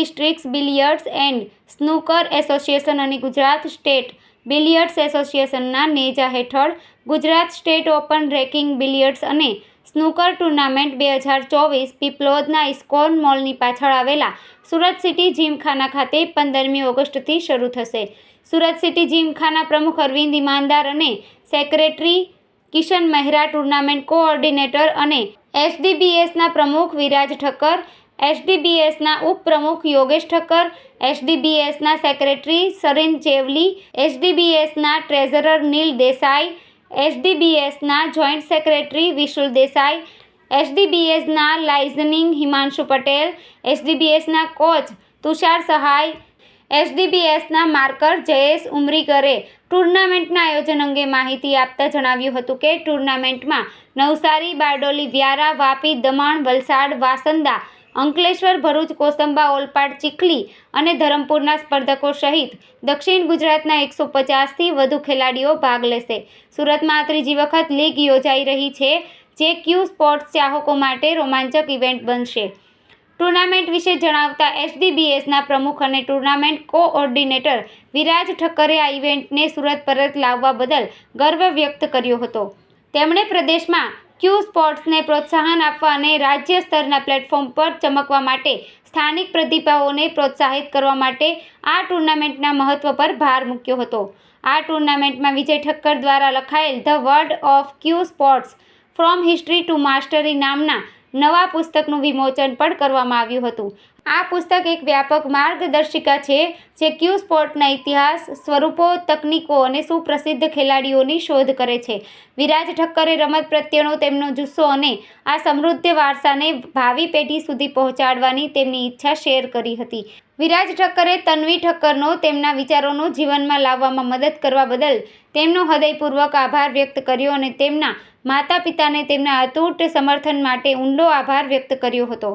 District billiards and snooker association અને Gujarat state billiards એસોસિએશનના નેજા હેઠળ ગુજરાત સ્ટેટ ઓપન રેકિંગ બિલિયર્ડ્સ અને સ્નૂકર ટુર્નામેન્ટ 2024 પીપલોદના ઇસ્કોન મોલની પાછળ આવેલા સુરત સિટી જીમખાના ખાતે 15મી ઓગસ્ટથી શરૂ થશે. સુરત સિટી જીમખાના પ્રમુખ અરવિંદ ઈમાનદાર અને secretary Kishan Mehra, tournament coordinator અને એસડીબીએસના પ્રમુખ વિરાજ ઠક્કર, એસડીબીએસના ઉપપ્રમુખ યોગેશ ઠક્કર, એસડીબીએસના સેક્રેટરી સરીન ચેવલી, એસડીબીએસના ટ્રેઝરર નીલ દેસાઈ, એસડીબીએસના જોઈન્ટ સેક્રેટરી વિશુલ દેસાઈ, એસડીબીએસના લાઇઝનિંગ હિમાંશુ પટેલ, એસડીબીએસના કોચ તુષાર સહાય, એસડીબીએસના માર્કર જયેશ ઉમરીગરે ટુર્નામેન્ટના આયોજન અંગે માહિતી આપતા જણાવ્યું હતું કે ટુર્નામેન્ટમાં નવસારી, બારડોલી, વ્યારા, વાપી, દમણ, વલસાડ, વાસંદા, અંકલેશ્વર, ભરૂચ, કોસંબા, ઓલપાડ, ચીખલી અને ધરમપુરના સ્પર્ધકો સહિત દક્ષિણ ગુજરાતના 150થી વધુ ખેલાડીઓ ભાગ લેશે. સુરતમાં આ ત્રીજી વખત લીગ યોજાઈ રહી છે, જે ક્યુ સ્પોર્ટ્સ ચાહકો માટે રોમાંચક ઇવેન્ટ બનશે. ટુર્નામેન્ટ વિશે જણાવતા એસડીબીએસના પ્રમુખ અને ટુર્નામેન્ટ કોઓર્ડિનેટર વિરાજ ઠક્કરે આ ઇવેન્ટને સુરત પરત લાવવા બદલ ગર્વ વ્યક્ત કર્યો હતો. તેમણે પ્રદેશમાં ક્યુ સ્પોર્ટ્સને પ્રોત્સાહન આપવા અને રાજ્ય સ્તરના પ્લેટફોર્મ પર ચમકવા માટે સ્થાનિક પ્રતિભાઓને પ્રોત્સાહિત કરવા માટે આ ટુર્નામેન્ટના મહત્વ પર ભાર મૂક્યો હતો. આ ટુર્નામેન્ટમાં વિજય ઠક્કર દ્વારા લખાયેલ the world of cue sports from history to mastery નામના નવા પુસ્તકનું વિમોચન પણ કરવામાં આવ્યું હતું. આ પુસ્તક એક વ્યાપક માર્ગદર્શિકા છે જે ક્યુ સ્પોર્ટના ઇતિહાસ, સ્વરૂપો, તકનીકો અને સુપ્રસિદ્ધ ખેલાડીઓની શોધ કરે છે. વિરાજ ઠક્કરે રમત પ્રત્યેનો તેમનો જુસ્સો અને આ સમૃદ્ધ વારસાને ભાવિ પેઢી સુધી પહોંચાડવાની તેમની ઈચ્છા શેર કરી હતી. વિરાજ ઠક્કરે તન્વી ઠક્કરનો તેમના વિચારોનો જીવનમાં લાવવામાં મદદ કરવા બદલ તેમનો હૃદયપૂર્વક આભાર વ્યક્ત કર્યો અને તેમના માતા-પિતાને તેમના અતૂટ સમર્થન માટે ઊંડો આભાર વ્યક્ત કર્યો હતો.